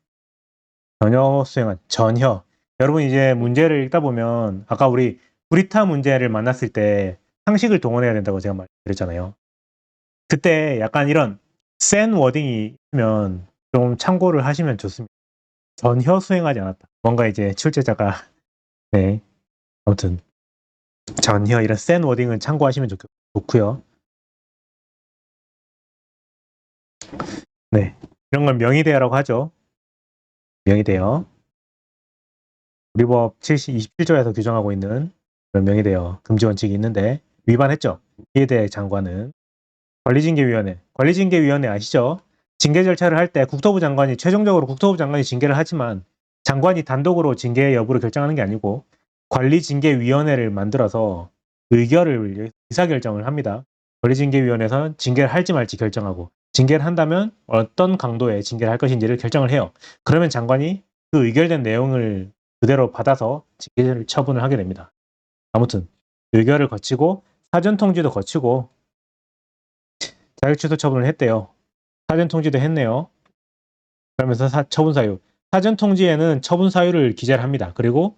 전혀. 여러분 이제 문제를 읽다 보면 아까 우리 브리타 문제를 만났을 때 상식을 동원해야 된다고 제가 말드렸잖아요. 그때 약간 이런 센 워딩이 있으면 좀 참고를 하시면 좋습니다. 전혀 수행하지 않았다. 뭔가 이제 출제자가 네, 아무튼 전혀 이런 센 워딩은 참고하시면 좋고요. 네, 이런 걸 명의대여라고 하죠. 명의대여. 우리 법 27조에서 규정하고 있는 그런 명의대여 금지 원칙이 있는데 위반했죠. 이에 대해 장관은 관리징계위원회. 관리징계위원회 아시죠? 징계 절차를 할 때 최종적으로 국토부 장관이 징계를 하지만 장관이 단독으로 징계 여부를 결정하는 게 아니고 관리징계위원회를 만들어서 의사결정을 합니다. 관리징계위원회에서 징계를 할지 말지 결정하고 징계를 한다면 어떤 강도의 징계를 할 것인지를 결정을 해요. 그러면 장관이 그 의결된 내용을 그대로 받아서 징계 처분을 하게 됩니다. 아무튼 의결을 거치고 사전 통지도 거치고 자격 취소 처분을 했대요. 사전 통지도 했네요. 그러면서 처분 사유. 사전 통지에는 처분 사유를 기재를 합니다. 그리고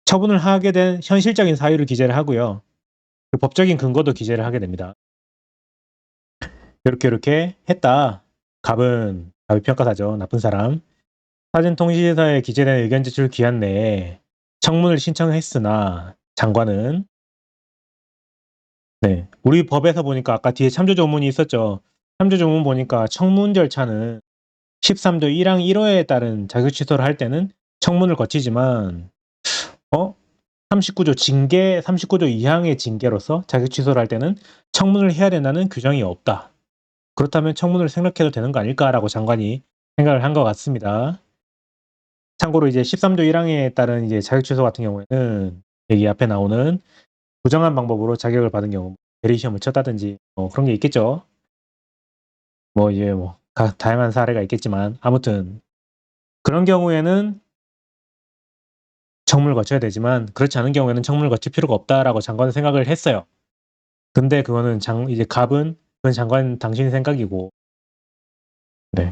처분을 하게 된 현실적인 사유를 기재를 하고요. 그 법적인 근거도 기재를 하게 됩니다. 이렇게 했다. 갑이 평가사죠. 나쁜 사람. 사전 통지서에 기재된 의견 제출 기한 내에 청문을 신청했으나 장관은 우리 법에서 보니까 아까 뒤에 참조 조문이 있었죠. 참조 조문 보니까 청문 절차는 13조 1항 1호에 따른 자격 취소를 할 때는 청문을 거치지만 39조 39조 2항의 징계로서 자격 취소를 할 때는 청문을 해야 된다는 규정이 없다. 그렇다면 청문을 생략해도 되는 거 아닐까라고 장관이 생각을 한 것 같습니다. 참고로 이제 13조 1항에 따른 이제 자격 취소 같은 경우에는 여기 앞에 나오는 부정한 방법으로 자격을 받은 경우 대리 시험을 쳤다든지 그런 게 있겠죠. 이제 다양한 사례가 있겠지만 아무튼 그런 경우에는 청문을 거쳐야 되지만 그렇지 않은 경우에는 청문을 거칠 필요가 없다라고 장관은 생각을 했어요. 근데 그거는 이제 갑은 그건 장관 당신 생각이고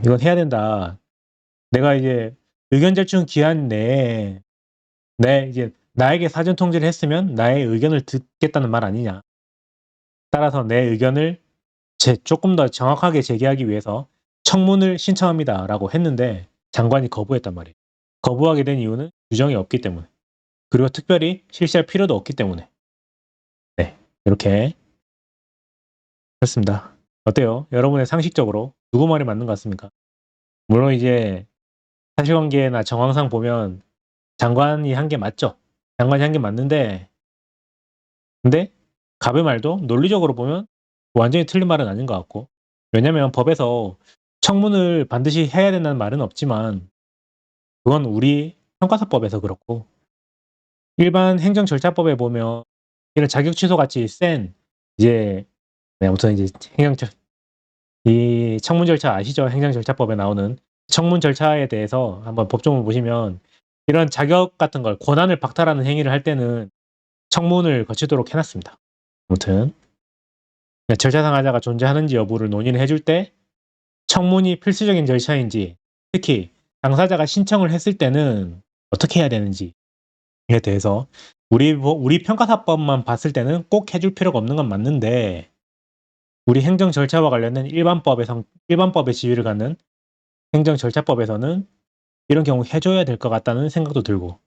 이건 해야 된다. 내가 이제 의견 제출 기한 내에 이제 나에게 사전 통지를 했으면 나의 의견을 듣겠다는 말 아니냐. 따라서 내 의견을 조금 더 정확하게 제기하기 위해서 청문을 신청합니다라고 했는데 장관이 거부했단 말이에요. 거부하게 된 이유는 규정이 없기 때문에. 그리고 특별히 실시할 필요도 없기 때문에. 이렇게 그렇습니다. 어때요? 여러분의 상식적으로 누구 말이 맞는 것 같습니까? 물론 이제 사실관계나 정황상 보면 장관이 한 게 맞죠. 장관이 한 게 맞는데 근데 갑의 말도 논리적으로 보면 완전히 틀린 말은 아닌 것 같고 왜냐면 법에서 청문을 반드시 해야 된다는 말은 없지만 그건 우리 평가사법에서 그렇고 일반 행정절차법에 보면 이런 자격 취소 같이 센 이제 아무튼 이제 이 청문 절차 아시죠? 행정절차법에 나오는 청문 절차에 대해서 한번 법조문을 보시면 이런 자격 같은 걸 권한을 박탈하는 행위를 할 때는 청문을 거치도록 해놨습니다. 아무튼 절차상 하자가 존재하는지 여부를 논의를 해줄 때 청문이 필수적인 절차인지 특히 당사자가 신청을 했을 때는 어떻게 해야 되는지에 대해서 우리 평가사법만 봤을 때는 꼭 해줄 필요가 없는 건 맞는데 우리 행정 절차와 관련된 일반법의 지위를 갖는 행정절차법에서는 이런 경우 해줘야 될 것 같다는 생각도 들고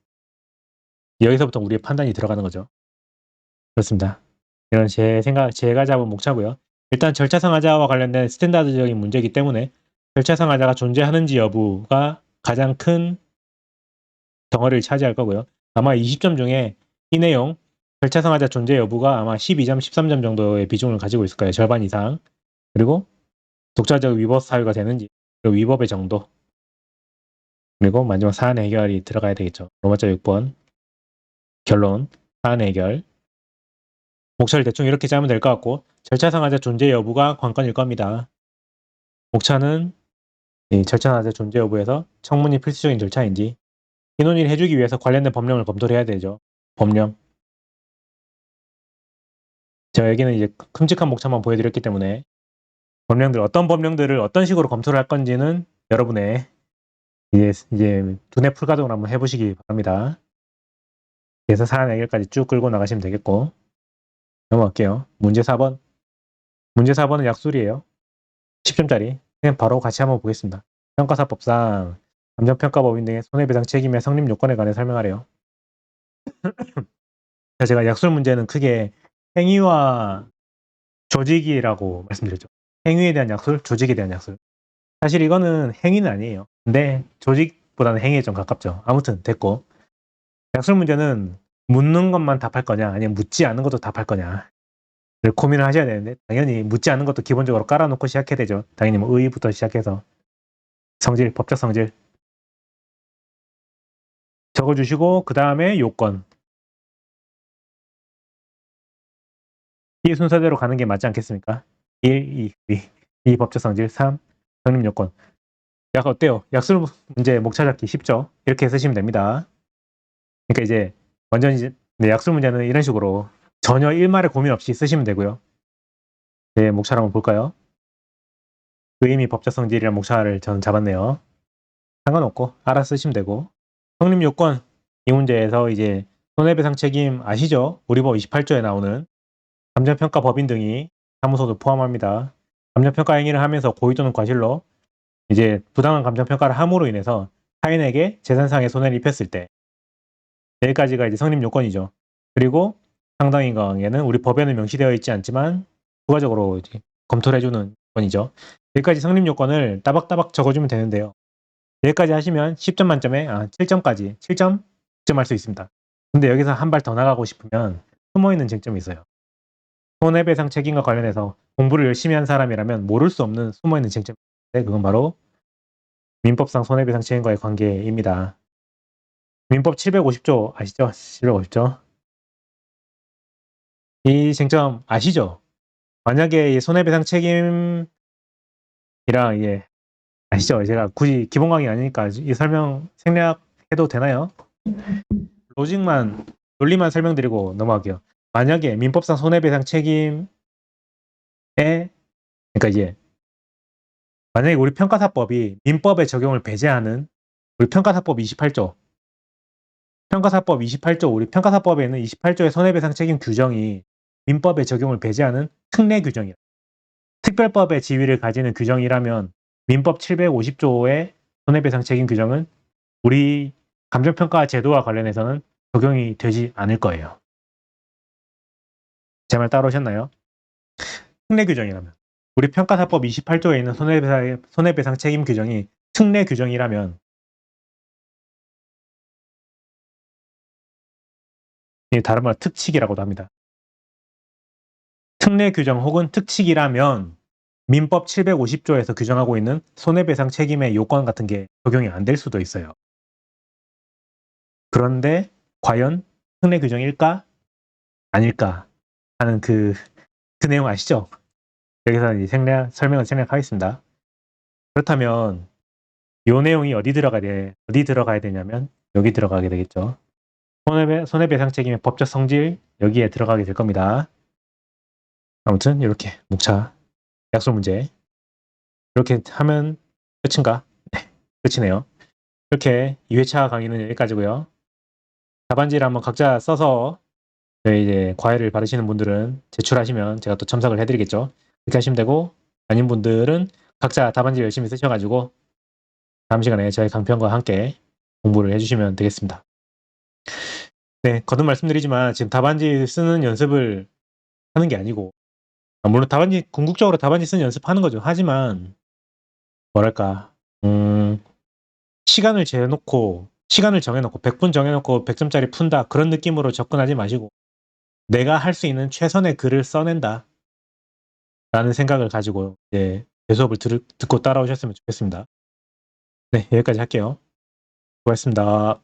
여기서부터 우리의 판단이 들어가는 거죠. 그렇습니다. 이런 제가 잡은 목차고요. 일단 절차상 하자와 관련된 스탠다드적인 문제이기 때문에 절차상 하자가 존재하는지 여부가 가장 큰 덩어리를 차지할 거고요. 아마 20점 중에 이 내용 절차상 하자 존재 여부가 아마 12점, 13점 정도의 비중을 가지고 있을 거예요. 절반 이상. 그리고 독자적 위법 사유가 되는지, 그리고 위법의 정도, 그리고 마지막 사안 해결이 들어가야 되겠죠. 로마자 6번 결론, 사안 해결. 목차를 대충 이렇게 짜면 될 것 같고, 절차상하자 존재 여부가 관건일 겁니다. 목차는 이 절차상하자 존재 여부에서 청문이 필수적인 절차인지, 이 논의를 해주기 위해서 관련된 법령을 검토를 해야 되죠. 법령. 제가 여기는 이제 큼직한 목차만 보여드렸기 때문에 법령들, 어떤 법령들을 어떤 식으로 검토를 할 건지는 여러분의 이제 두뇌 풀가동을 한번 해보시기 바랍니다. 그래서 사안 해결까지 쭉 끌고 나가시면 되겠고, 넘어갈게요. 문제 4번. 문제 4번은 약술이에요. 10점짜리. 그냥 바로 같이 한번 보겠습니다. 평가사법상 감정평가법인 등의 손해배상 책임의 성립 요건에 관해 설명하래요. 제가 약술 문제는 크게 행위와 조직이라고 말씀드렸죠. 행위에 대한 약술, 조직에 대한 약술. 사실 이거는 행위는 아니에요. 근데 조직보다는 행위에 좀 가깝죠. 아무튼 됐고, 약술 문제는 묻는 것만 답할 거냐, 아니면 묻지 않은 것도 답할 거냐 를 고민을 하셔야 되는데, 당연히 묻지 않은 것도 기본적으로 깔아놓고 시작해야 되죠. 당연히 뭐 의의부터 시작해서 성질, 법적 성질 적어주시고, 그 다음에 요건. 이 순서대로 가는 게 맞지 않겠습니까? 1, 2 법적 성질, 3 성립 요건. 약 어때요? 약술 문제 목 찾기 쉽죠? 이렇게 쓰시면 됩니다. 그러니까 이제 완전 이제 약술 문제는 이런 식으로 전혀 일말의 고민 없이 쓰시면 되고요. 네, 목차를 한번 볼까요? 의미 법적 성질이란 목차를 저는 잡았네요. 상관없고 알아서 쓰시면 되고, 성립 요건, 이 문제에서 이제 손해배상 책임 아시죠? 우리 법 28조에 나오는 감정평가 법인 등이 사무소도 포함합니다. 감정평가 행위를 하면서 고의 또는 과실로 이제 부당한 감정평가를 함으로 인해서 타인에게 재산상의 손해를 입혔을 때, 여기까지가 이제 성립 요건이죠. 그리고 상당인 경우에는 우리 법에는 명시되어 있지 않지만 부가적으로 이제 검토를 해주는 요건이죠. 여기까지 성립 요건을 따박따박 적어주면 되는데요. 여기까지 하시면 10점 만점에 7점까지 7점 득점할 수 있습니다. 근데 여기서 한 발 더 나가고 싶으면 숨어있는 쟁점이 있어요. 손해배상 책임과 관련해서 공부를 열심히 한 사람이라면 모를 수 없는 숨어있는 쟁점이 있는데, 그건 바로 민법상 손해배상 책임과의 관계입니다. 민법 750조 아시죠? 750조. 이 쟁점 아시죠? 만약에 이 손해배상 책임이랑 이게 아시죠? 제가 굳이 기본 강의 아니니까 이 설명 생략해도 되나요? 논리만 설명드리고 넘어갈게요. 만약에 민법상 손해배상 책임에, 그러니까 이제 만약에 우리 평가사법이 민법의 적용을 배제하는 우리 평가사법 28조, 우리 평가사법에는 28조의 손해배상 책임 규정이 민법의 적용을 배제하는 특례 규정이야. 특별법의 지위를 가지는 규정이라면 민법 750조의 손해배상 책임 규정은 우리 감정평가 제도와 관련해서는 적용이 되지 않을 거예요. 제 말 따라오셨나요? 특례 규정이라면. 우리 평가사법 28조에 있는 손해배상 책임 규정이 특례 규정이라면, 다른 말로 특칙이라고도 합니다. 특례 규정 혹은 특칙이라면 민법 750조에서 규정하고 있는 손해배상 책임의 요건 같은 게 적용이 안 될 수도 있어요. 그런데 과연 특례 규정일까? 아닐까? 하는 그 내용 아시죠? 여기서 설명을 생략하겠습니다. 그렇다면 이 내용이 어디 들어가야 되냐면 여기 들어가게 되겠죠. 손해배상 책임의 법적 성질, 여기에 들어가게 될 겁니다. 아무튼 이렇게 목차 약속 문제 이렇게 하면 끝인가? 네, 끝이네요. 이렇게 2회차 강의는 여기까지고요. 답안지를 한번 각자 써서 저희 이제 과외를 받으시는 분들은 제출하시면 제가 또 첨삭을 해드리겠죠. 그렇게 하시면 되고, 아닌 분들은 각자 답안지 열심히 쓰셔가지고 다음 시간에 저희 강편과 함께 공부를 해주시면 되겠습니다. 네, 거듭 말씀드리지만 지금 답안지 쓰는 연습을 하는 게 아니고, 물론 궁극적으로 답안지 쓰는 연습하는 거죠. 하지만 뭐랄까, 시간을 정해놓고 100분 정해놓고 100점짜리 푼다, 그런 느낌으로 접근하지 마시고 내가 할 수 있는 최선의 글을 써낸다 라는 생각을 가지고 이제 수업을 듣고 따라오셨으면 좋겠습니다. 네, 여기까지 할게요. 수고하셨습니다.